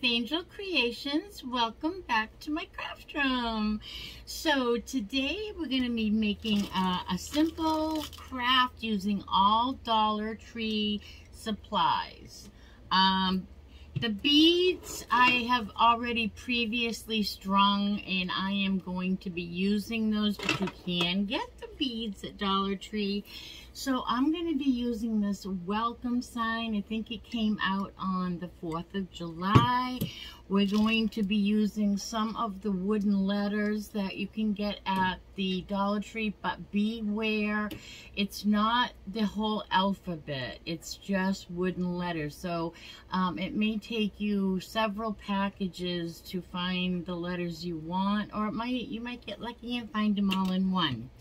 Angel Creations. Welcome back to my craft room. So today we're going to be making a simple craft using all Dollar Tree supplies. The beads I have already previously strung, and I am going to be using those, but you can get the beads at Dollar Tree. So I'm going to be using this welcome sign. I think it came out on the 4th of July. We're going to be using some of the wooden letters that you can get at the Dollar Tree, but beware, it's not the whole alphabet. It's just wooden letters. So it may take you several packages to find the letters you want, or you might get lucky and find them all in one.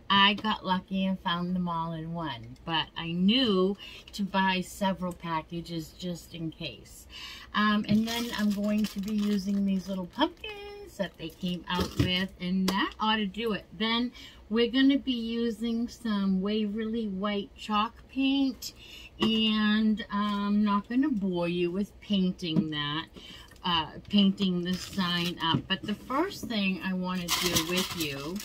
I got lucky and found them all in one, but I knew to buy several packages just in case. And then I'm going to be using these little pumpkins that they came out with, and that ought to do it. Then we're going to be using some Waverly white chalk paint, and I'm not going to bore you with painting that. Painting this sign up. But the first thing I want to do with you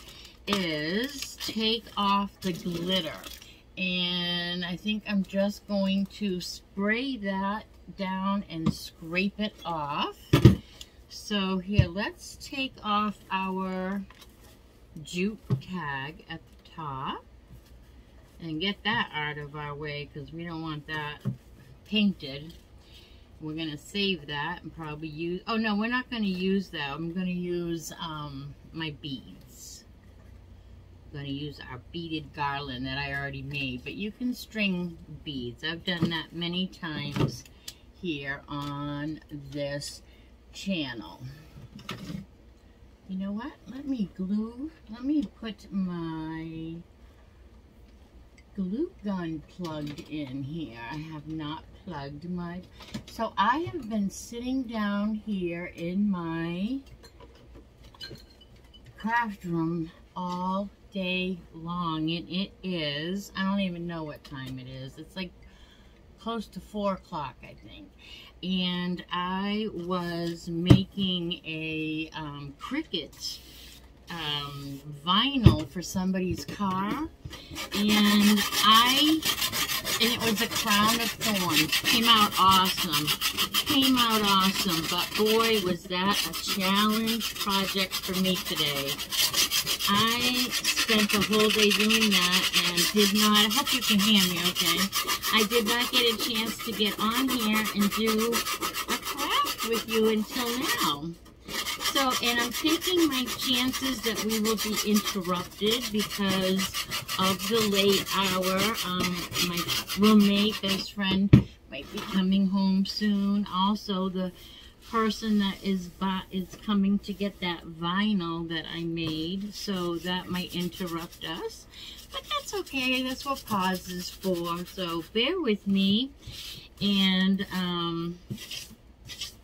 is take off the glitter, and I think I'm just going to spray that down and scrape it off. So here, let's take off our jute tag at the top and get that out of our way, because we don't want that painted. We're going to save that and probably use, oh no, we're not going to use that. I'm going to use my beads. I'm going to use our beaded garland that I already made, but you can string beads. I've done that many times here on this channel. You know what? Let me put my glue gun plugged in here. I have not plugged my, so I have been sitting down here in my craft room all day long, and it is, I don't even know what time it is. It's like close to 4 o'clock, I think. And I was making a Cricut vinyl for somebody's car, and it was a crown of thorns. Came out awesome. Came out awesome, but boy, was that a challenge project for me today. I spent the whole day doing that and did not, I hope you can hear me okay, I did not get a chance to get on here and do a craft with you until now. So, and I'm taking my chances that we will be interrupted because of the late hour. My roommate, best friend, might be coming home soon. Also, the person that is coming to get that vinyl that I made, so that might interrupt us. But that's okay. That's what pause is for. So bear with me, and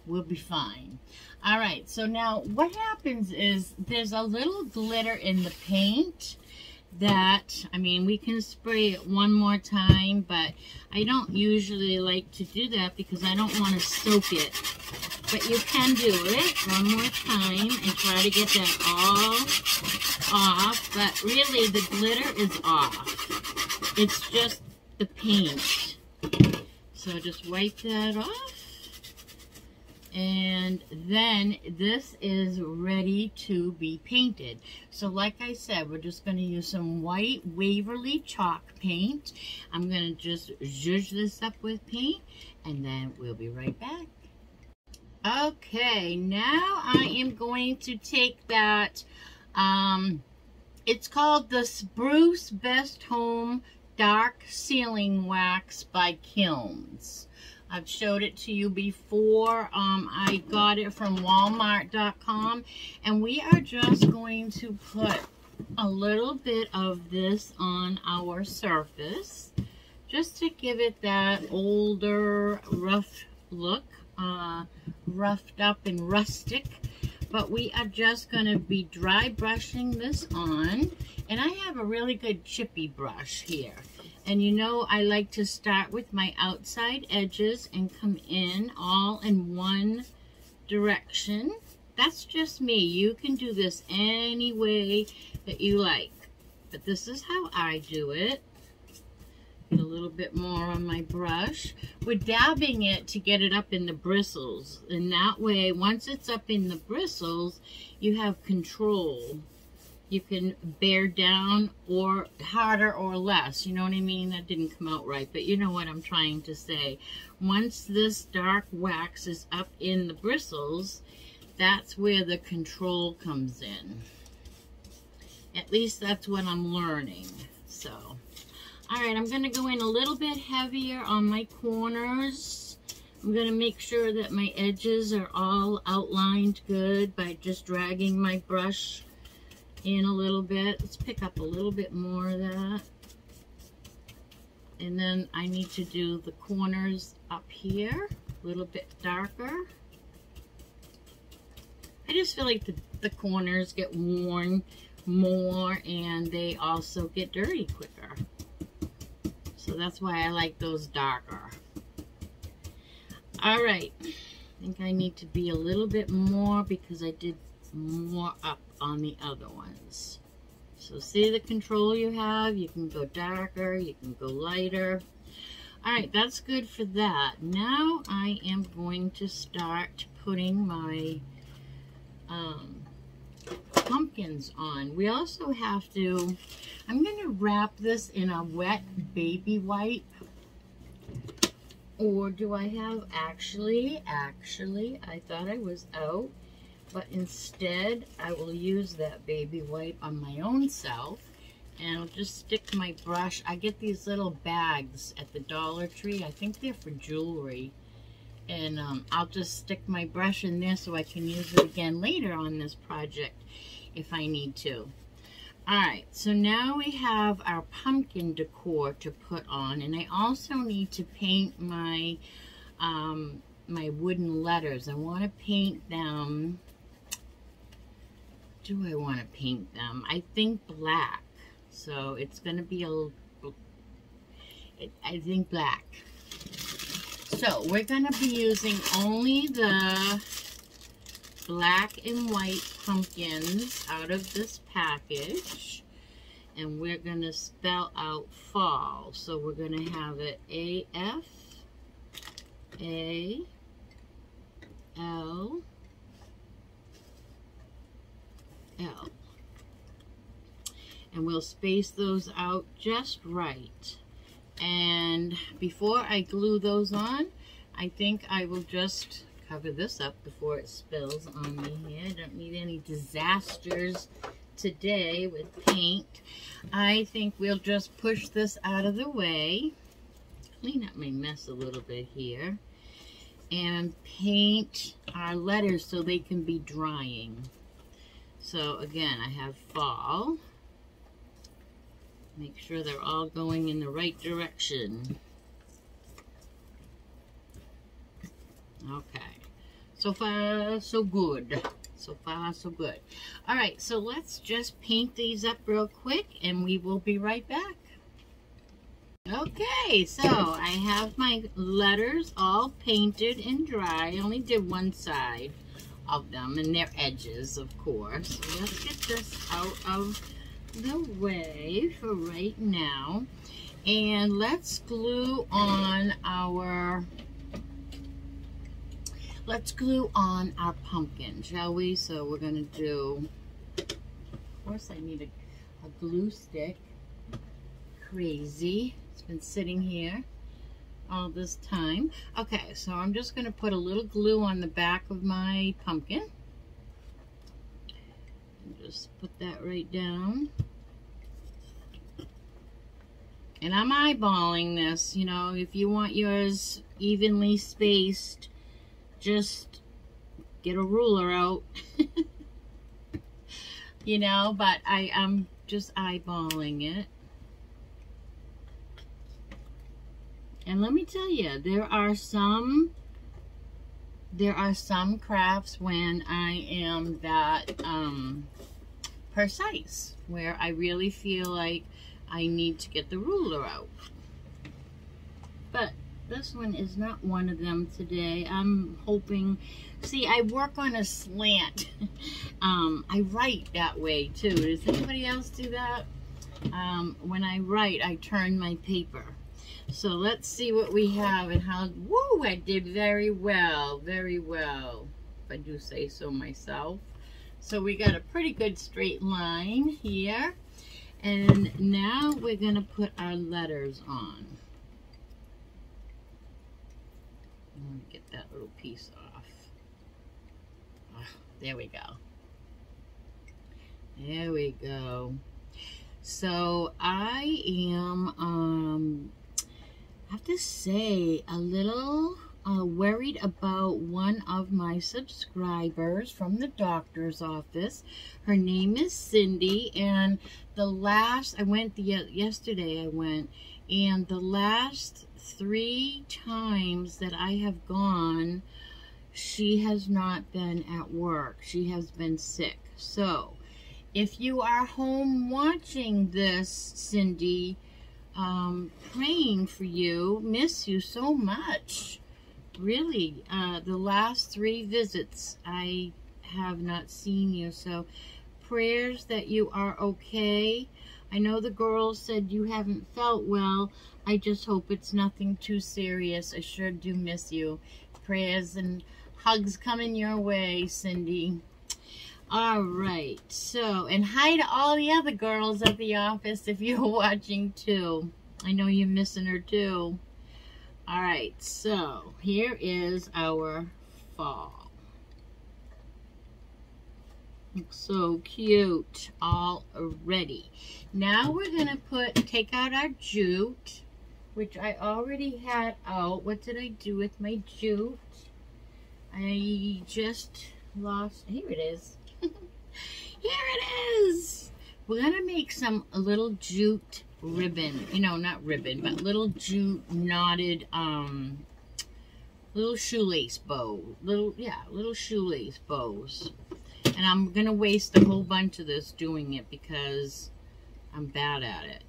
we'll be fine. All right, so now what happens is there's a little glitter in the paint that, I mean, we can spray it one more time, but I don't usually like to do that because I don't want to soak it. But you can do it one more time and try to get that all off, but really the glitter is off. It's just the paint. So just wipe that off. And then this is ready to be painted. So like I said, we're just going to use some white Waverly chalk paint. I'm going to just zhuzh this up with paint, and then we'll be right back. Okay, now I am going to take that, it's called the Spruce Best Home Dark Sealing Wax by Kilns. I've showed it to you before. I got it from Walmart.com, and we are just going to put a little bit of this on our surface just to give it that older, rough look, roughed up and rustic. But we are just going to be dry brushing this on, and I have a really good chippy brush here. And you know, I like to start with my outside edges and come in all in one direction. That's just me. You can do this any way that you like. But this is how I do it. Get a little bit more on my brush. We're dabbing it to get it up in the bristles. And that way, once it's up in the bristles, you have control. You can bear down or harder or less. You know what I mean? That didn't come out right, but you know what I'm trying to say. Once this dark wax is up in the bristles, that's where the control comes in. At least that's what I'm learning. So, all right, I'm going to go in a little bit heavier on my corners. I'm going to make sure that my edges are all outlined good by just dragging my brush in a little bit. Let's pick up a little bit more of that. And then I need to do the corners up here a little bit darker. I just feel like the corners get worn more and they also get dirty quicker. So that's why I like those darker. All right, I think I need to be a little bit more because I did more up on the other ones. So see the control you have? You can go darker, you can go lighter. All right, that's good for that. Now I am going to start putting my pumpkins on. We also have to, I'm going to wrap this in a wet baby wipe. Or do I have, actually, I thought I was out. But instead, I will use that baby wipe on my own self. And I'll just stick my brush. I get these little bags at the Dollar Tree. I think they're for jewelry. And I'll just stick my brush in there so I can use it again later on this project if I need to. Alright, so now we have our pumpkin decor to put on. And I also need to paint my, my wooden letters. I want to paint them. Do I want to paint them? I think black. So it's going to be I think black. So we're going to be using only the black and white pumpkins out of this package. And we're going to spell out fall. So we're going to have it A-F, A-L, L. And we'll space those out just right. And before I glue those on, I think I will just cover this up before it spills on me here. I don't need any disasters today with paint. I think we'll just push this out of the way, clean up my mess a little bit here, and paint our letters so they can be drying. So again, I have fall. Make sure they're all going in the right direction. Okay. So far, so good. So far, so good. All right, so let's just paint these up real quick and we will be right back. Okay, so I have my letters all painted and dry. I only did one side of them and their edges, of course. So let's get this out of the way for right now. And let's glue on our pumpkin, shall we? So we're going to do, of course I need a glue stick. Crazy. It's been sitting here all this time. Okay, so I'm just going to put a little glue on the back of my pumpkin. And just put that right down. And I'm eyeballing this, you know, if you want yours evenly spaced, just get a ruler out. You know, but I'm just eyeballing it. And let me tell you, there are some crafts when I am that precise, where I really feel like I need to get the ruler out. But this one is not one of them today. I'm hoping, see, I work on a slant. I write that way too. Does anybody else do that? When I write, I turn my paper. So let's see what we have and how, woo, I did very well, if I do say so myself. So we got a pretty good straight line here. And now we're gonna put our letters on. Let me get that little piece off. Oh, there we go. There we go. So I am, I have to say, a little worried about one of my subscribers from the doctor's office. Her name is Cindy, and yesterday I went, and the last 3 times that I have gone, she has not been at work. She has been sick. So if you are home watching this, Cindy, praying for you, miss you so much. Really, the last 3 visits I have not seen you, so prayers that you are okay. I know the girls said you haven't felt well. I just hope it's nothing too serious. I sure do miss you. Prayers and hugs coming your way, Cindy. All right, so, and hi to all the other girls at the office if you're watching too. I know you're missing her too. All right, so here is our fall. Looks so cute already. Now we're gonna take out our jute, which I already had out. What did I do with my jute? I just lost, here it is. Here it is. We're gonna make a little jute ribbon, you know, not ribbon, but little jute knotted, little shoelace bow, little shoelace bows. And I'm gonna waste a whole bunch of this doing it because I'm bad at it.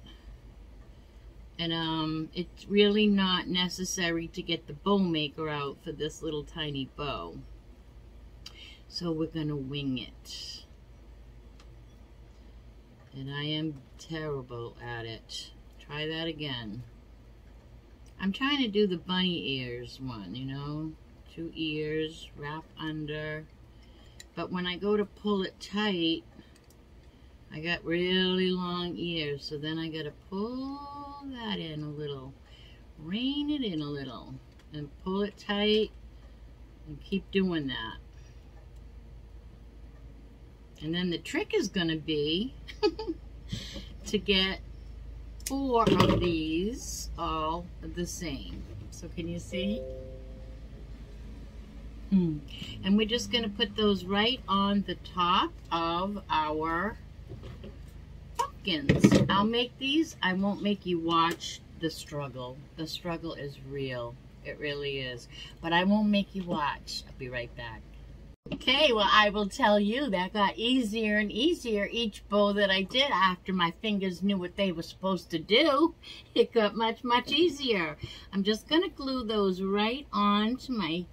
And it's really not necessary to get the bow maker out for this little tiny bow. So we're gonna wing it. And I am terrible at it. Try that again. I'm trying to do the bunny ears one, you know? 2 ears, wrap under. But when I go to pull it tight, I got really long ears. So then I gotta pull that in a little. Rein it in a little. And pull it tight. And keep doing that. And then the trick is going to be to get 4 of these all the same. So can you see? And we're just going to put those right on the top of our pumpkins. I'll make these. I won't make you watch the struggle. The struggle is real. It really is. But I won't make you watch. I'll be right back. Okay, well, I will tell you that got easier and easier each bow that I did after my fingers knew what they were supposed to do. It got much, much easier. I'm just going to glue those right onto my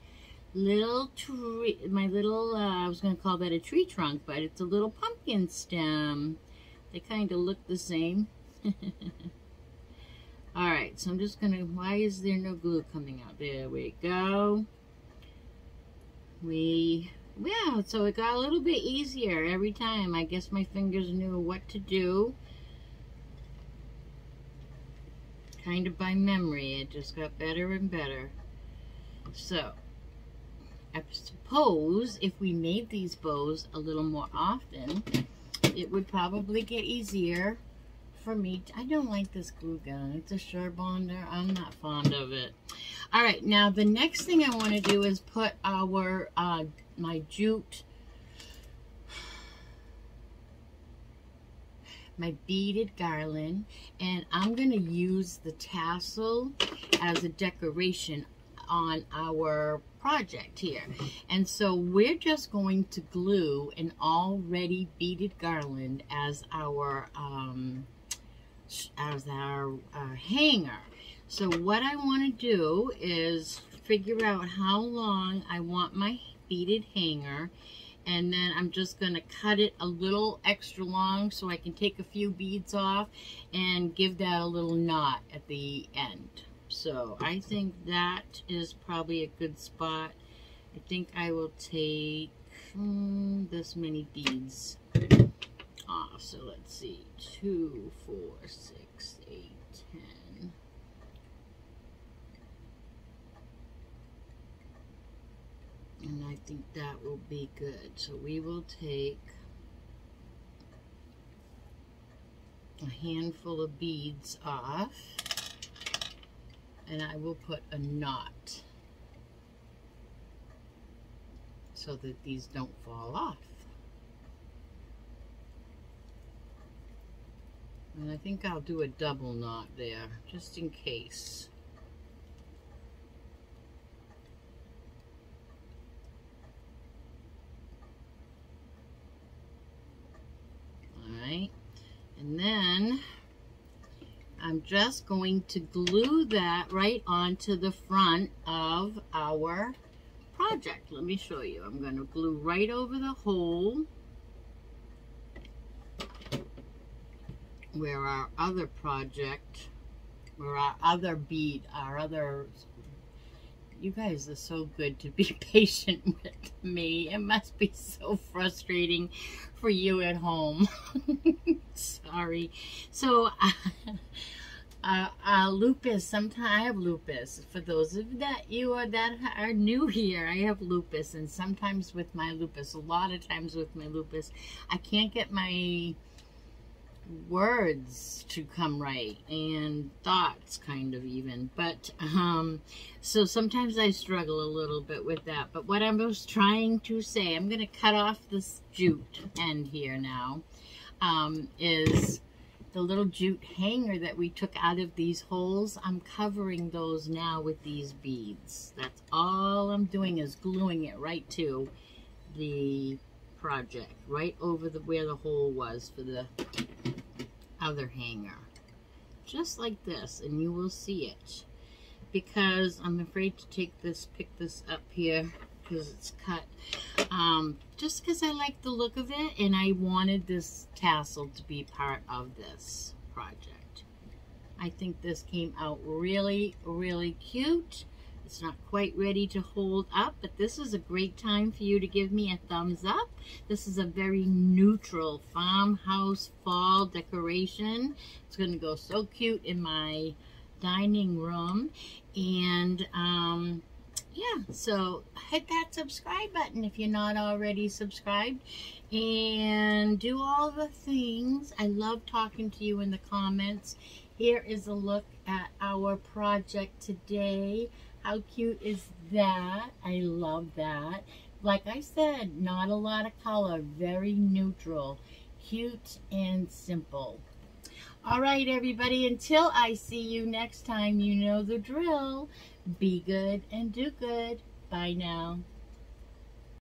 little tree, I was going to call that a tree trunk, but it's a little pumpkin stem. They kind of look the same. All right, so I'm just going to, why is there no glue coming out? There we go. Yeah, so it got a little bit easier every time. I guess my fingers knew what to do. Kind of by memory. It just got better and better. So, I suppose if we made these bows a little more often, it would probably get easier for me. I don't like this glue gun. It's a sure bonder. I'm not fond of it. All right, now the next thing I want to do is put our my jute, my beaded garland, and I'm going to use the tassel as a decoration on our project here. And so we're just going to glue an already beaded garland as our hanger. So what I want to do is figure out how long I want my beaded hanger, and then I'm just going to cut it a little extra long so I can take a few beads off and give that a little knot at the end. So I think that is probably a good spot. I think I will take this many beads off. So let's see, 2, 4, 6, 8, 10. And I think that will be good. So we will take a handful of beads off, and I will put a knot so that these don't fall off. And I think I'll do a double knot there, just in case. Alright, and then I'm just going to glue that right onto the front of our project. Let me show you. I'm going to glue right over the hole where our other project, where our other bead, you guys are so good to be patient with me. It must be so frustrating for you at home. Sorry. So, lupus, sometimes I have lupus. For those of you that are new here, I have lupus, and sometimes with my lupus, a lot of times with my lupus, I can't get my words to come right, and thoughts kind of even, but so sometimes I struggle a little bit with that. But what I was trying to say, I'm going to cut off this jute end here now, is the little jute hanger that we took out of these holes. I'm covering those now with these beads. That's all I'm doing, is gluing it right to the project, right over where the hole was for the other hanger, just like this, and you will see it, because I'm afraid to pick this up here because it's cut, just because I like the look of it, and I wanted this tassel to be part of this project. I think this came out really, really cute. It's not quite ready to hold up, but this is a great time for you to give me a thumbs up. This is a very neutral farmhouse fall decoration. It's going to go so cute in my dining room. And yeah, so hit that subscribe button if you're not already subscribed, and do all the things. I love talking to you in the comments. Here is a look at our project today. How cute is that? I love that. Like I said, not a lot of color, very neutral, cute and simple. All right, everybody, until I see you next time, you know the drill. Be good and do good. Bye now.